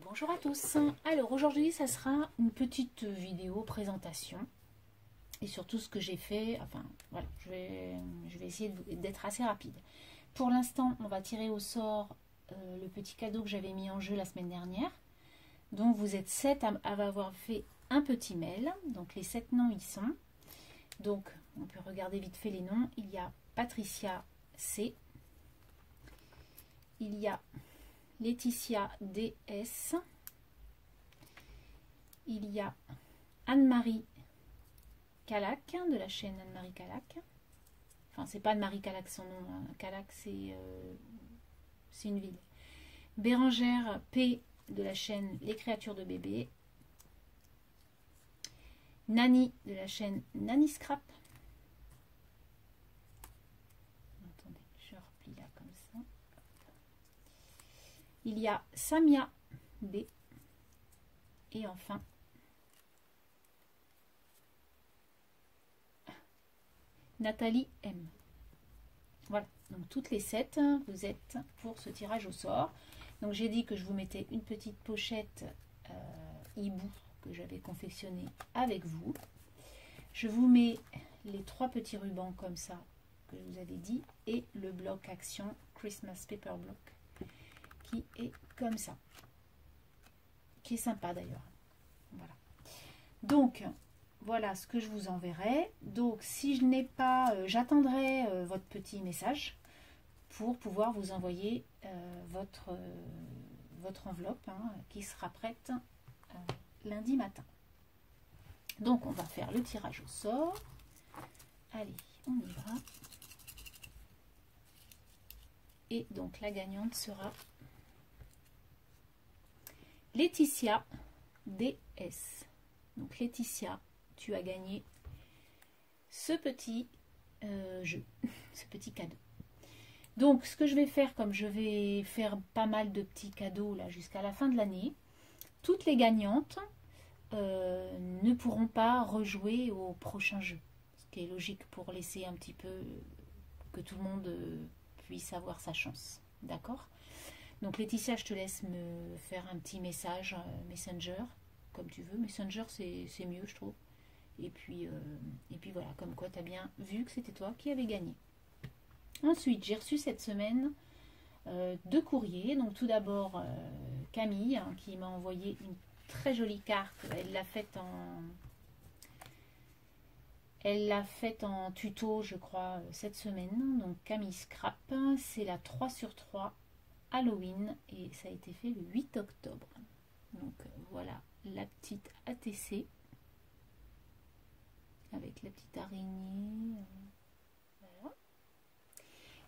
Bonjour à tous. Alors aujourd'hui ça sera une petite vidéo présentation et surtout ce que j'ai fait. Enfin voilà, je vais essayer d'être assez rapide. Pour l'instant on va tirer au sort le petit cadeau que j'avais mis en jeu la semaine dernière. Donc vous êtes 7 à avoir fait un petit mail. Donc les 7 noms y sont. Donc on peut regarder vite fait les noms. Il y a Patricia C. Il y a Laetitia DS, il y a Anne-Marie Calac de la chaîne Anne-Marie Calac. Enfin, c'est pas Anne-Marie Calac son nom, hein. Calac c'est une ville. Bérangère P de la chaîne Les Créatures de Bébé. Nani de la chaîne Nani Scrap. Attendez, je replie là comme ça. Il y a Samia B. Et enfin, Nathalie M. Voilà, donc toutes les 7, vous êtes pour ce tirage au sort. Donc j'ai dit que je vous mettais une petite pochette hibou que j'avais confectionnée avec vous. Je vous mets les 3 petits rubans comme ça que je vous avais dit et le bloc action Christmas Paper Block qui est comme ça, qui est sympa d'ailleurs. Voilà, donc voilà ce que je vous enverrai. Donc si je n'ai pas, j'attendrai votre petit message pour pouvoir vous envoyer votre enveloppe qui sera prête lundi matin. Donc on va faire le tirage au sort. Allez, on y va. Et donc la gagnante sera Laetitia DS. Donc Laetitia, tu as gagné ce petit jeu, ce petit cadeau. Donc ce que je vais faire, comme je vais faire pas mal de petits cadeaux là jusqu'à la fin de l'année, toutes les gagnantes ne pourront pas rejouer au prochain jeu. Ce qui est logique pour laisser un petit peu que tout le monde puisse avoir sa chance. D'accord ? Donc Laetitia, je te laisse me faire un petit message Messenger, comme tu veux. Messenger, c'est mieux, je trouve. Et puis voilà, comme quoi tu as bien vu que c'était toi qui avais gagné. Ensuite, j'ai reçu cette semaine 2 courriers. Donc tout d'abord, Camille, qui m'a envoyé une très jolie carte. Elle l'a faite en tuto, je crois, cette semaine. Donc Camille Scrap, c'est la 3/3 Halloween et ça a été fait le 8 octobre. Donc voilà la petite ATC avec la petite araignée. Voilà.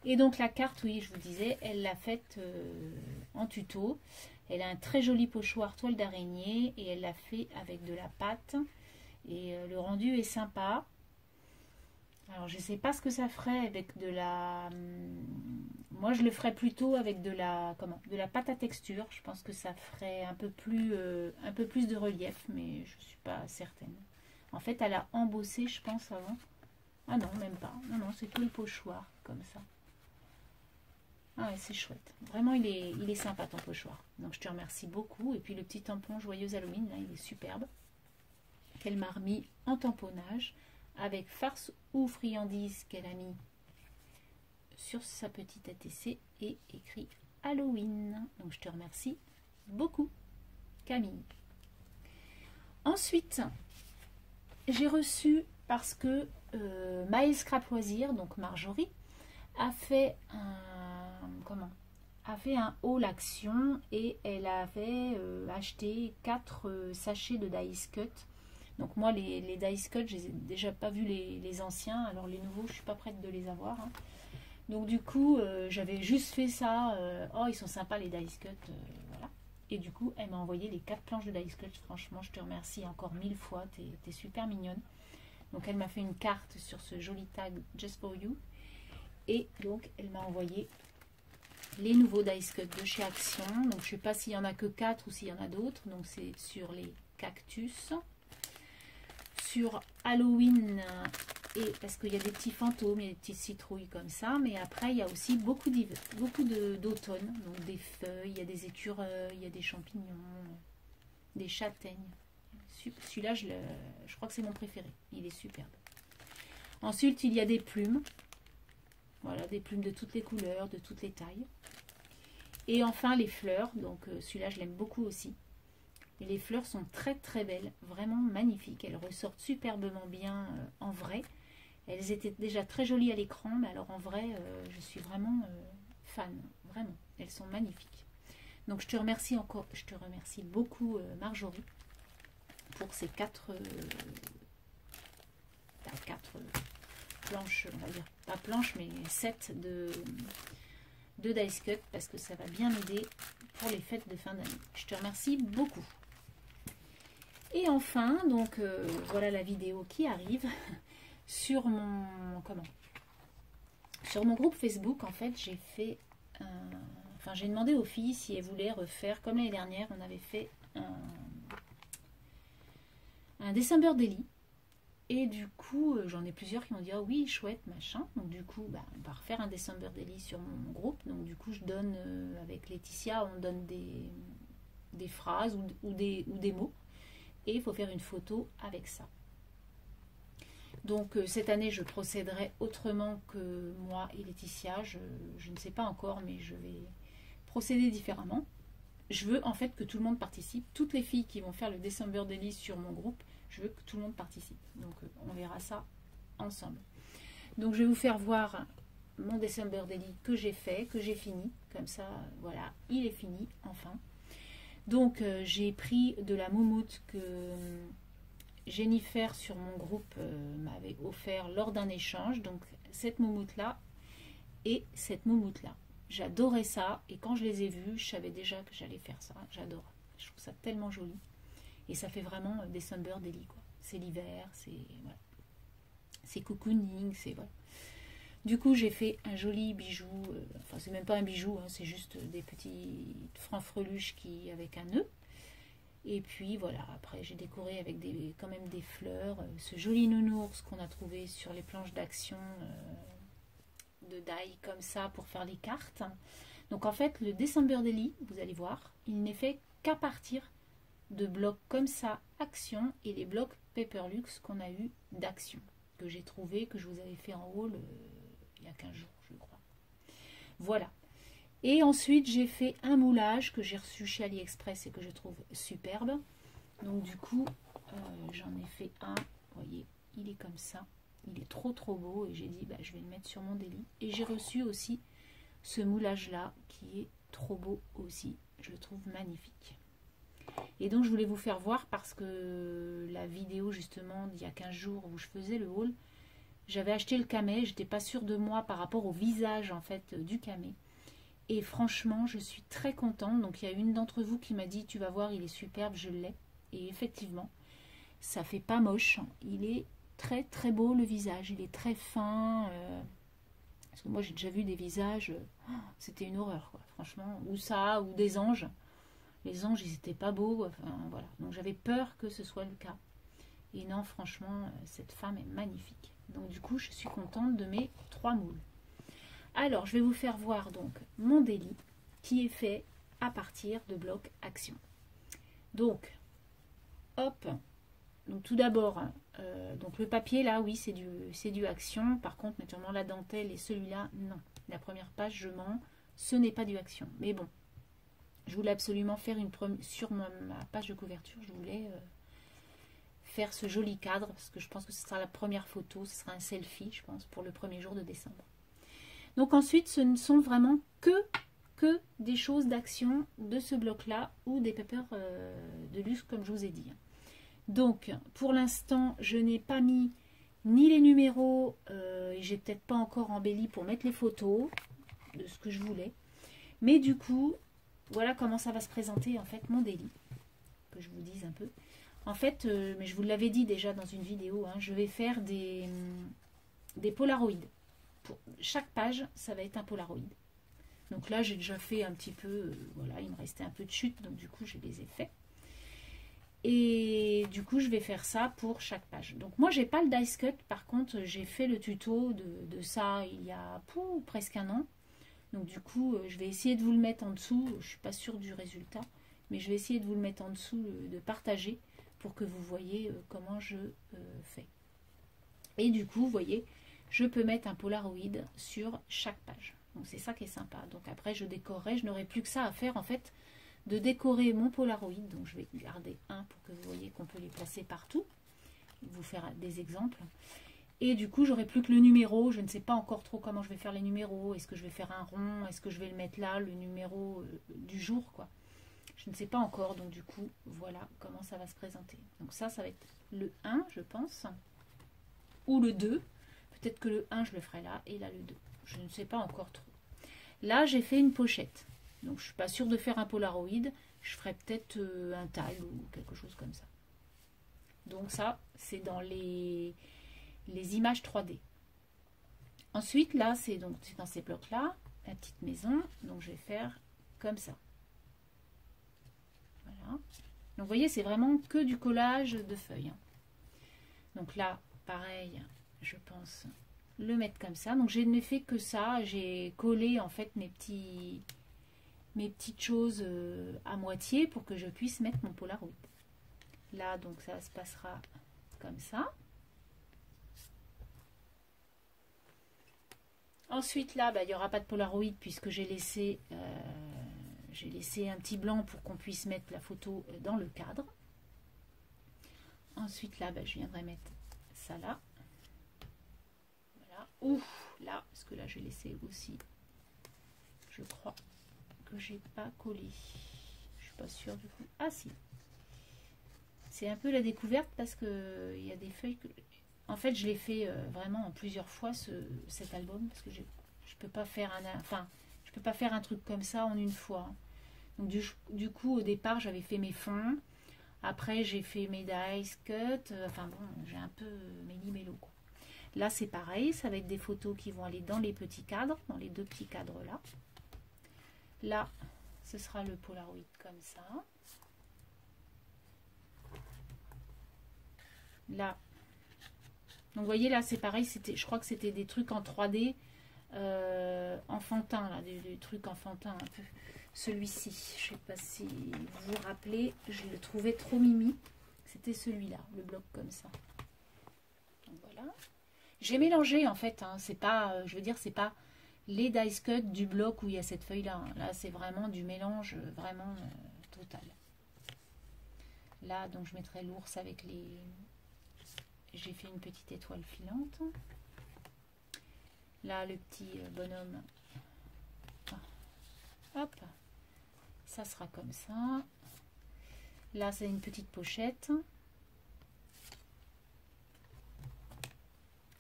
Et donc la carte, oui, je vous disais, elle l'a faite en tuto. Elle a un très joli pochoir toile d'araignée et elle l'a fait avec de la pâte. Et le rendu est sympa. Alors je sais pas ce que ça ferait avec de la... Moi je le ferais plutôt avec de la pâte à texture. Je pense que ça ferait un peu plus de relief, mais je suis pas certaine. En fait elle a embossé, je pense, avant. Ah non, même pas. Non, non, c'est tout le pochoir comme ça. Ah ouais, c'est chouette. Vraiment il est sympa ton pochoir. Donc je te remercie beaucoup. Et puis le petit tampon Joyeuse Halloween, là, il est superbe. Qu'elle m'a remis en tamponnage, avec farce ou friandise qu'elle a mis sur sa petite ATC et écrit Halloween. Donc je te remercie beaucoup, Camille. Ensuite, j'ai reçu, parce que Maëlle Scrap Loisir, donc Marjorie, a fait un haul action et elle avait acheté 4 sachets de Dice Cut. Donc moi les Dice Cut, je n'ai déjà pas vu les anciens, alors les nouveaux je suis pas prête de les avoir. Donc du coup j'avais juste fait ça, oh ils sont sympas les Dice Cut, voilà. Et du coup elle m'a envoyé les 4 planches de Dice Cut, franchement je te remercie encore 1000 fois, t'es super mignonne. Donc elle m'a fait une carte sur ce joli tag Just for You. Et donc elle m'a envoyé les nouveaux Dice Cut de chez Action. Donc je sais pas s'il y en a que 4 ou s'il y en a d'autres, donc c'est sur les cactus, sur Halloween Et parce qu'il y a des petits fantômes, il y a des petites citrouilles comme ça, mais après il y a aussi beaucoup d'automne, donc des feuilles, il y a des écureuils, il y a des champignons, des châtaignes. Celui-là, je crois que c'est mon préféré, il est superbe. Ensuite, il y a des plumes, voilà, des plumes de toutes les couleurs, de toutes les tailles. Et enfin, les fleurs, donc celui-là, je l'aime beaucoup aussi. Et les fleurs sont très très belles, vraiment magnifiques, elles ressortent superbement bien en vrai. Elles étaient déjà très jolies à l'écran, mais alors en vrai, je suis vraiment fan, vraiment. Elles sont magnifiques. Donc je te remercie encore, je te remercie beaucoup Marjorie pour ces 4 planches, on va dire, pas planches, mais sets de Dice Cut, parce que ça va bien m'aider pour les fêtes de fin d'année. Je te remercie beaucoup. Et enfin, donc voilà la vidéo qui arrive. Sur mon groupe Facebook, en fait, j'ai fait j'ai demandé aux filles si elles voulaient refaire, comme l'année dernière, on avait fait un December Daily. Et du coup, j'en ai plusieurs qui m'ont dit, ah oui, chouette, machin. Donc du coup, on va refaire un December Daily sur mon groupe. Donc du coup, je donne, avec Laetitia, on donne des phrases ou des mots. Et il faut faire une photo avec ça. Donc cette année, je procéderai autrement que moi et Laetitia. Je ne sais pas encore, mais je vais procéder différemment. Je veux en fait que tout le monde participe. Toutes les filles qui vont faire le December Daily sur mon groupe, je veux que tout le monde participe. Donc on verra ça ensemble. Donc je vais vous faire voir mon December Daily que j'ai fait, que j'ai fini. Comme ça, voilà, il est fini, enfin. Donc j'ai pris de la moumoute que Jennifer sur mon groupe m'avait offert lors d'un échange. Donc cette moumoute là et cette moumoute là. J'adorais ça et quand je les ai vus, je savais déjà que j'allais faire ça. J'adore. Je trouve ça tellement joli. Et ça fait vraiment December Daily, quoi. C'est l'hiver, c'est voilà. C'est cocooning, c'est voilà. Du coup, j'ai fait un joli bijou. Enfin, c'est même pas un bijou, hein, c'est juste des petites francs-freluches avec un nœud. Et puis voilà, après j'ai décoré avec quand même des fleurs, ce joli nounours qu'on a trouvé sur les planches d'action de die comme ça pour faire les cartes. Donc en fait, le December Daily, vous allez voir, il n'est fait qu'à partir de blocs comme ça, action, et les blocs Paperlux qu'on a eu d'action, que j'ai trouvé, que je vous avais fait en haul il y a 15 jours, je crois. Voilà. Et ensuite, j'ai fait un moulage que j'ai reçu chez AliExpress et que je trouve superbe. Donc du coup, j'en ai fait un. Vous voyez, il est comme ça. Il est trop trop beau. Et j'ai dit, je vais le mettre sur mon délit. Et j'ai reçu aussi ce moulage-là qui est trop beau aussi. Je le trouve magnifique. Et donc, je voulais vous faire voir parce que la vidéo, justement, d'il y a 15 jours où je faisais le haul, j'avais acheté le camé. J'étais pas sûre de moi par rapport au visage, en fait, du camé. Et franchement, je suis très contente. Donc, il y a une d'entre vous qui m'a dit, tu vas voir, il est superbe, je l'ai. Et effectivement, ça fait pas moche. Il est très, très beau, le visage. Il est très fin. Parce que moi, j'ai déjà vu des visages, c'était une horreur, quoi, franchement. Ou ça, ou des anges. Les anges, ils étaient pas beaux. Enfin, voilà. Donc, j'avais peur que ce soit le cas. Et non, franchement, cette femme est magnifique. Donc, du coup, je suis contente de mes 3 moules. Alors, je vais vous faire voir donc mon délit qui est fait à partir de blocs action. Donc, hop. Donc, tout d'abord, donc le papier là, oui, c'est du action. Par contre, naturellement, la dentelle et celui-là, non. La première page, je mens, ce n'est pas du action. Mais bon, je voulais absolument faire sur ma page de couverture, je voulais faire ce joli cadre parce que je pense que ce sera la première photo, ce sera un selfie, je pense, pour le premier jour de décembre. Donc ensuite, ce ne sont vraiment que des choses d'action de ce bloc-là ou des papers de luxe, comme je vous ai dit. Donc, pour l'instant, je n'ai pas mis ni les numéros, et j'ai peut-être pas encore embelli pour mettre les photos de ce que je voulais. Mais du coup, voilà comment ça va se présenter, en fait, mon délit. Que je vous dise un peu. En fait, mais je vous l'avais dit déjà dans une vidéo, hein, je vais faire des polaroïds. Pour chaque page, ça va être un polaroid. Donc là, j'ai déjà fait un petit peu, voilà, il me restait un peu de chute, donc du coup, je les ai faits. Et du coup, je vais faire ça pour chaque page. Donc moi, j'ai pas le dice cut. Par contre, j'ai fait le tuto de ça il y a presque un an. Donc du coup, je vais essayer de vous le mettre en dessous. Je suis pas sûre du résultat, mais je vais essayer de vous le mettre en dessous, de partager pour que vous voyez comment je fais. Et du coup, vous voyez, je peux mettre un Polaroid sur chaque page. Donc c'est ça qui est sympa. Donc après, je décorerai. Je n'aurai plus que ça à faire en fait, de décorer mon Polaroid. Donc je vais garder un pour que vous voyez qu'on peut les placer partout. Vous faire des exemples. Et du coup, j'aurai plus que le numéro. Je ne sais pas encore trop comment je vais faire les numéros. Est-ce que je vais faire un rond? Est-ce que je vais le mettre là, le numéro du jour, quoi? Je ne sais pas encore. Donc du coup, voilà comment ça va se présenter. Donc ça va être le 1, je pense. Ou le 2. Peut-être que le 1, je le ferai là. Et là, le 2. Je ne sais pas encore trop. Là, j'ai fait une pochette. Donc, je ne suis pas sûre de faire un Polaroid. Je ferai peut-être un tag ou quelque chose comme ça. Donc ça, c'est dans les images 3D. Ensuite, là, c'est dans ces blocs-là, la petite maison. Donc, je vais faire comme ça. Voilà. Donc, vous voyez, c'est vraiment que du collage de feuilles. Donc là, pareil, je pense le mettre comme ça. Donc, je n'ai fait que ça. J'ai collé, en fait, mes petites choses à moitié pour que je puisse mettre mon Polaroid. Là, donc, ça se passera comme ça. Ensuite, là, il n'y aura pas de Polaroid puisque j'ai laissé un petit blanc pour qu'on puisse mettre la photo dans le cadre. Ensuite, là, je viendrai mettre ça là. Voilà. Ouh, là, parce que là, j'ai laissé aussi, je crois que j'ai pas collé. Je suis pas sûre du coup. Ah, si. C'est un peu la découverte parce que il y a des feuilles que... En fait, je l'ai fait vraiment en plusieurs fois cet album parce que je peux pas faire je peux pas faire un truc comme ça en une fois. Donc du coup, au départ, j'avais fait mes fonds. Après, j'ai fait mes dice cut. Enfin bon, j'ai un peu méli-mélo, quoi. Là, c'est pareil. Ça va être des photos qui vont aller dans les petits cadres, dans les deux petits cadres là. Là, ce sera le Polaroid comme ça. Là, donc vous voyez là, c'est pareil. Je crois que c'était des trucs en 3D enfantin, là, des trucs enfantins un peu. Celui-ci, je sais pas si vous vous rappelez, je le trouvais trop mimi. C'était celui-là, le bloc comme ça. Donc voilà. J'ai mélangé en fait. Hein, c'est pas, je veux dire, c'est pas les dice cut du bloc où il y a cette feuille-là. Hein. Là, c'est vraiment du mélange vraiment total. Là, donc je mettrai l'ours avec les... J'ai fait une petite étoile filante. Là, le petit bonhomme. Hop. Ça sera comme ça. Là, c'est une petite pochette.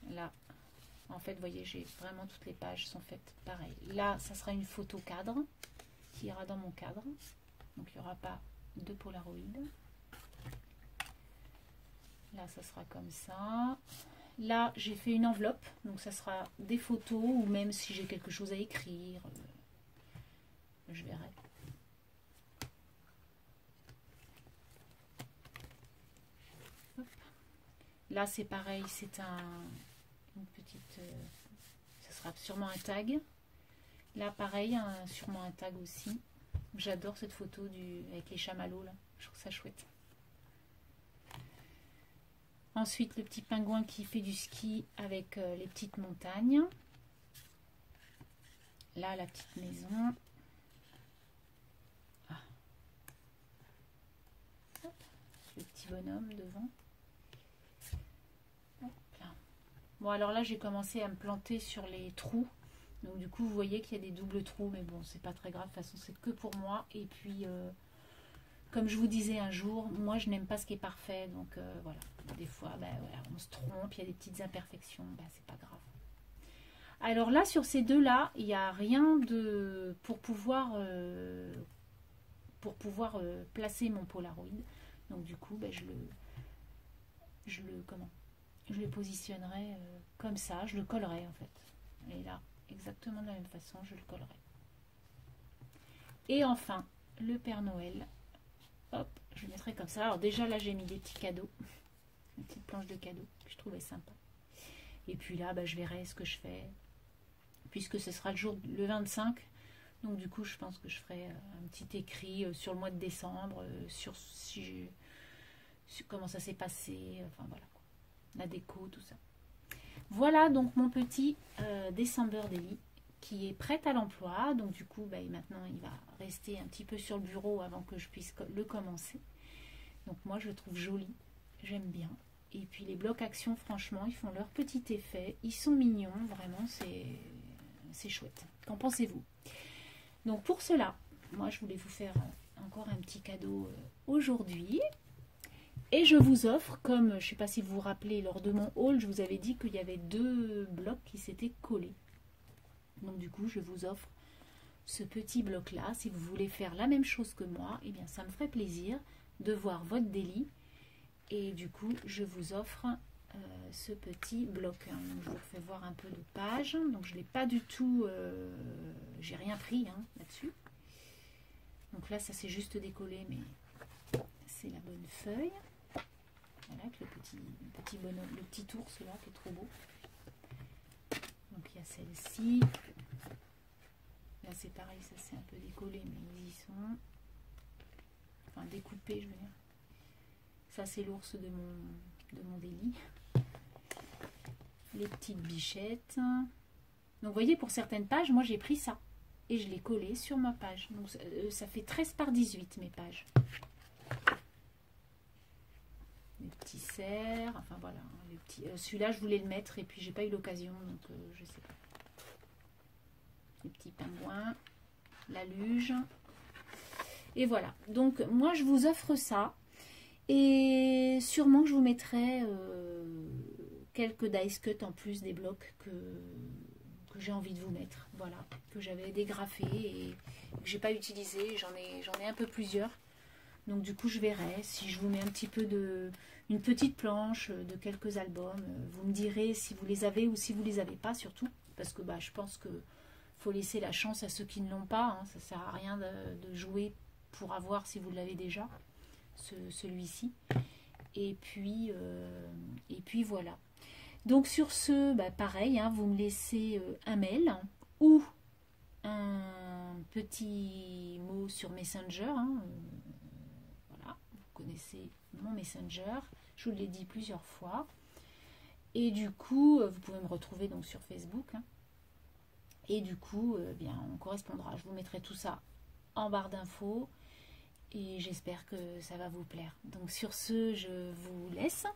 Là, en fait, vous voyez, j'ai vraiment toutes les pages sont faites pareil. Là, ça sera une photo cadre qui ira dans mon cadre. Donc, il n'y aura pas de Polaroid. Là, ça sera comme ça. Là, j'ai fait une enveloppe. Donc, ça sera des photos ou même si j'ai quelque chose à écrire. Je verrai. Hop. Là, c'est pareil. C'est une petite... ce sera sûrement un tag. Là, pareil, sûrement un tag aussi. J'adore cette photo avec les chamallows. Là. Je trouve ça chouette. Ensuite, le petit pingouin qui fait du ski avec les petites montagnes. Là, la petite maison. Ah. Hop, le petit bonhomme devant. Hop là. Bon, alors là, j'ai commencé à me planter sur les trous. Donc, du coup, vous voyez qu'il y a des doubles trous. Mais bon, c'est pas très grave. De toute façon, c'est que pour moi. Et puis... comme je vous disais un jour, moi je n'aime pas ce qui est parfait, donc voilà. Des fois, voilà, on se trompe, il y a des petites imperfections, c'est pas grave. Alors là, sur ces deux-là, il n'y a rien de pour pouvoir placer mon Polaroid. Donc du coup, je le positionnerai comme ça, je le collerai en fait. Et là, exactement de la même façon, je le collerai. Et enfin, le Père Noël. Hop, je le mettrai comme ça. Alors déjà là j'ai mis des petits cadeaux, une petite planche de cadeaux que je trouvais sympa. Et puis là je verrai ce que je fais, puisque ce sera le 25. Donc du coup je pense que je ferai un petit écrit sur le mois de décembre, sur comment ça s'est passé, enfin voilà, la déco, tout ça. Voilà donc mon petit December Daily qui est prêt à l'emploi. Donc du coup maintenant il va rester un petit peu sur le bureau avant que je puisse le commencer. Donc moi je le trouve joli, j'aime bien. Et puis les blocs actions, franchement ils font leur petit effet, ils sont mignons, vraiment c'est chouette. Qu'en pensez-vous? Donc pour cela, moi je voulais vous faire encore un petit cadeau aujourd'hui. Et je vous offre, comme je ne sais pas si vous vous rappelez, lors de mon haul, je vous avais dit qu'il y avait 2 blocs qui s'étaient collés. Donc du coup, je vous offre ce petit bloc-là. Si vous voulez faire la même chose que moi, eh bien ça me ferait plaisir de voir votre délit. Et du coup, je vous offre ce petit bloc. Donc, je vous fais voir un peu de pages. Donc je ne l'ai pas du tout, j'ai rien pris là-dessus. Donc là, ça s'est juste décollé, mais c'est la bonne feuille. Voilà, avec le petit bonhomme, le petit ours là qui est trop beau. Donc il y a celle-ci. Là c'est pareil, ça c'est un peu décollé, mais ils y sont. Enfin découpé, je veux dire. Ça c'est l'ours de mon délit. Les petites bichettes. Donc vous voyez, pour certaines pages, moi j'ai pris ça. Et je l'ai collé sur ma page. Donc ça fait 13 par 18 mes pages. Les petits cerfs, enfin voilà, celui-là je voulais le mettre et puis j'ai pas eu l'occasion, donc je sais pas. Les petits pingouins, la luge, et voilà. Donc moi je vous offre ça, et sûrement que je vous mettrai quelques dice cut en plus des blocs que j'ai envie de vous mettre, voilà, que j'avais dégrafé et que j'ai pas utilisé. J'en ai un peu plusieurs. Donc du coup je verrai si je vous mets un petit peu une petite planche de quelques albums. Vous me direz si vous les avez ou si vous les avez pas, surtout. Parce que je pense que faut laisser la chance à ceux qui ne l'ont pas. Ça sert à rien de jouer pour avoir si vous l'avez déjà, celui-ci. Et puis voilà. Donc sur ce, pareil, vous me laissez un mail ou un petit mot sur Messenger. Connaissez mon Messenger, je vous l'ai dit plusieurs fois, et du coup vous pouvez me retrouver donc sur Facebook, et du coup on correspondra. Je vous mettrai tout ça en barre d'infos et j'espère que ça va vous plaire. Donc sur ce, je vous laisse,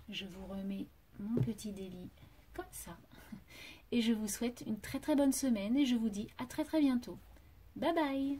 je vous remets mon petit délit comme ça et je vous souhaite une très très bonne semaine et je vous dis à très très bientôt. Bye bye.